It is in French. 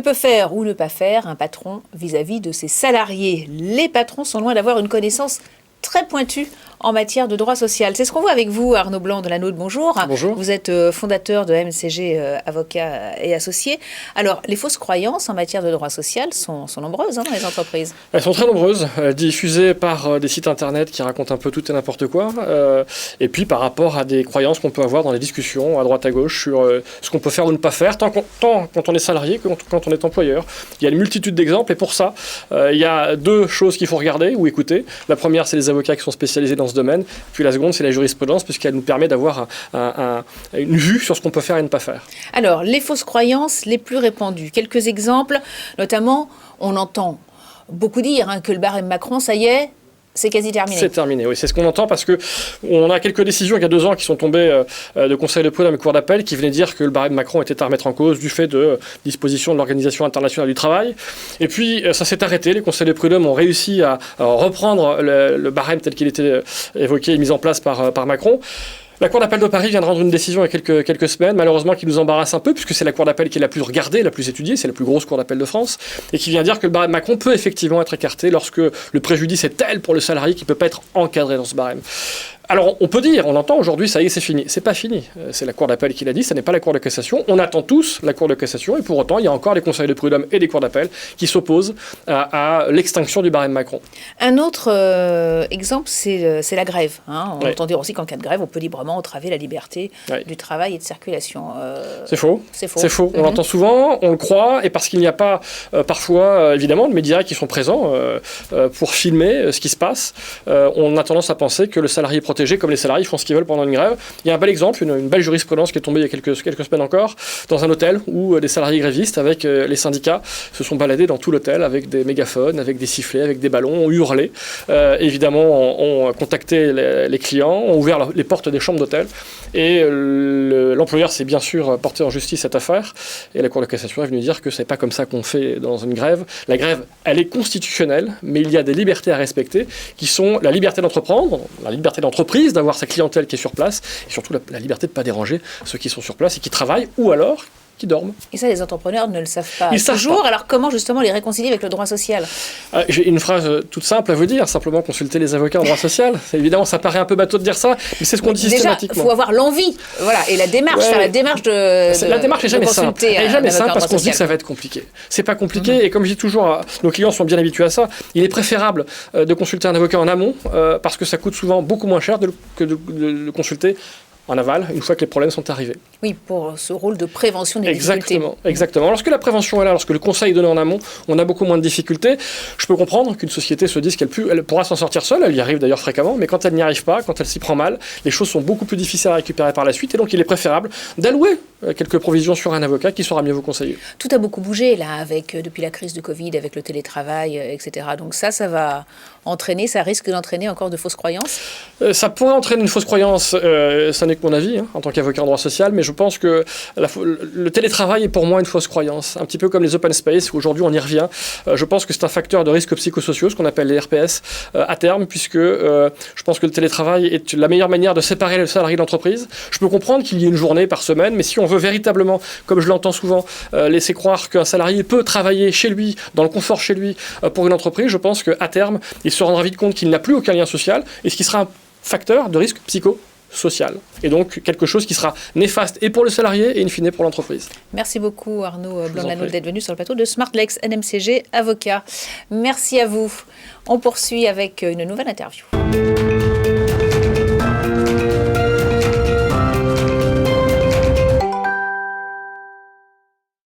peut faire ou ne pas faire un patron vis-à-vis de ses salariés? Les patrons sont loin d'avoir une connaissance très pointue en matière de droit social. C'est ce qu'on voit avec vous, Arnaud Blanc de la Nôtre. Bonjour. Bonjour. Vous êtes fondateur de MCG Avocats et Associés. Alors, les fausses croyances en matière de droit social sont nombreuses dans les entreprises. Elles sont très nombreuses, diffusées par des sites internet qui racontent un peu tout et n'importe quoi, et puis par rapport à des croyances qu'on peut avoir dans les discussions à droite à gauche sur ce qu'on peut faire ou ne pas faire, tant quand on est salarié que quand on est employeur. Il y a une multitude d'exemples, et pour ça, il y a deux choses qu'il faut regarder ou écouter. La première, c'est les avocats qui sont spécialisés dans ce domaine, puis la seconde, c'est la jurisprudence, puisqu'elle nous permet d'avoir une vue sur ce qu'on peut faire et ne pas faire. Alors, les fausses croyances les plus répandues. Quelques exemples, notamment, on entend beaucoup dire que le barème Macron, ça y est, c'est quasi terminé. C'est terminé, oui. C'est ce qu'on entend parce qu'on a quelques décisions il y a 2 ans qui sont tombées de conseil de prud'homme et cour d'appel qui venaient dire que le barème Macron était à remettre en cause du fait de dispositions de l'Organisation internationale du travail. Et puis ça s'est arrêté. Les conseils de prud'homme ont réussi à reprendre le barème tel qu'il était évoqué et mis en place par Macron. La Cour d'appel de Paris vient de rendre une décision il y a quelques semaines, malheureusement qui nous embarrasse un peu, puisque c'est la Cour d'appel qui est la plus regardée, la plus étudiée, c'est la plus grosse Cour d'appel de France, et qui vient dire que le barème Macron peut effectivement être écarté lorsque le préjudice est tel pour le salarié qu'il ne peut pas être encadré dans ce barème. Alors, on peut dire, on entend aujourd'hui, ça y est, c'est fini. C'est pas fini. C'est la Cour d'appel qui l'a dit, ça n'est pas la Cour de cassation. On attend tous la Cour de cassation, et pour autant, il y a encore les conseils de prud'homme et des cours d'appel qui s'opposent à l'extinction du barème Macron. Un autre exemple, c'est la grève. On entend dire aussi qu'en cas de grève, on peut librement entraver la liberté du travail et de circulation. C'est faux. C'est faux. C'est faux. On l'entend souvent, on le croit, et parce qu'il n'y a pas parfois, évidemment, de médias qui sont présents pour filmer ce qui se passe, on a tendance à penser que le salarié protégé, comme les salariés font ce qu'ils veulent pendant une grève. Il y a un bel exemple, une belle jurisprudence qui est tombée il y a quelques semaines encore, dans un hôtel où des salariés grévistes avec les syndicats se sont baladés dans tout l'hôtel avec des mégaphones, avec des sifflets, avec des ballons, ont hurlé, évidemment ont contacté les clients, ont ouvert les portes des chambres d'hôtel, et l'employeur s'est bien sûr porté en justice cette affaire, et la Cour de cassation est venue dire que c'est pas comme ça qu'on fait dans une grève. La grève, elle est constitutionnelle, mais il y a des libertés à respecter, qui sont la liberté d'entreprendre, la liberté d'entreprise, d'avoir sa clientèle qui est sur place, et surtout la liberté de ne pas déranger ceux qui sont sur place et qui travaillent, ou alors qui dorment. Et ça, les entrepreneurs ne le savent pas Ils toujours. Savent pas. Alors comment justement les réconcilier avec le droit social? J'ai une phrase toute simple à vous dire, simplement consulter les avocats en droit social. Évidemment, ça paraît un peu bateau de dire ça, mais c'est ce qu'on dit systématiquement. Déjà, il faut avoir l'envie, voilà, et la démarche, la démarche de la démarche n'est jamais simple. Elle n'est jamais simple parce qu'on se dit que ça va être compliqué. C'est pas compliqué, et comme je dis toujours, nos clients sont bien habitués à ça. Il est préférable de consulter un avocat en amont parce que ça coûte souvent beaucoup moins cher que de le consulter en aval, une fois que les problèmes sont arrivés. Oui, pour ce rôle de prévention des difficultés. Exactement. Lorsque la prévention est là, lorsque le conseil est donné en amont, on a beaucoup moins de difficultés. Je peux comprendre qu'une société se dise qu'elle pourra s'en sortir seule, elle y arrive d'ailleurs fréquemment, mais quand elle n'y arrive pas, quand elle s'y prend mal, les choses sont beaucoup plus difficiles à récupérer par la suite, et donc il est préférable d'allouer quelques provisions sur un avocat qui saura mieux vous conseiller. Tout a beaucoup bougé là, depuis la crise du Covid, avec le télétravail, etc. Donc ça va entraîner, ça risque d'entraîner encore de fausses croyances? Ça pourrait entraîner une fausse croyance, ça n'est que mon avis, en tant qu'avocat en droit social, mais je pense que le télétravail est pour moi une fausse croyance, un petit peu comme les open space, où aujourd'hui on y revient. Je pense que c'est un facteur de risque psychosociaux, ce qu'on appelle les RPS, à terme, puisque je pense que le télétravail est la meilleure manière de séparer le salarié de l'entreprise. Je peux comprendre qu'il y ait une journée par semaine, mais si on veut véritablement, comme je l'entends souvent, laisser croire qu'un salarié peut travailler chez lui, dans le confort chez lui, pour une entreprise, je pense qu'à terme, il se rendra vite compte qu'il n'a plus aucun lien social, et ce qui sera un facteur de risque psychosocial. Et donc quelque chose qui sera néfaste et pour le salarié et in fine pour l'entreprise. Merci beaucoup Arnaud Blanc de la Nôtre d'être venu sur le plateau de Smartlex NMCG Avocat. Merci à vous. On poursuit avec une nouvelle interview.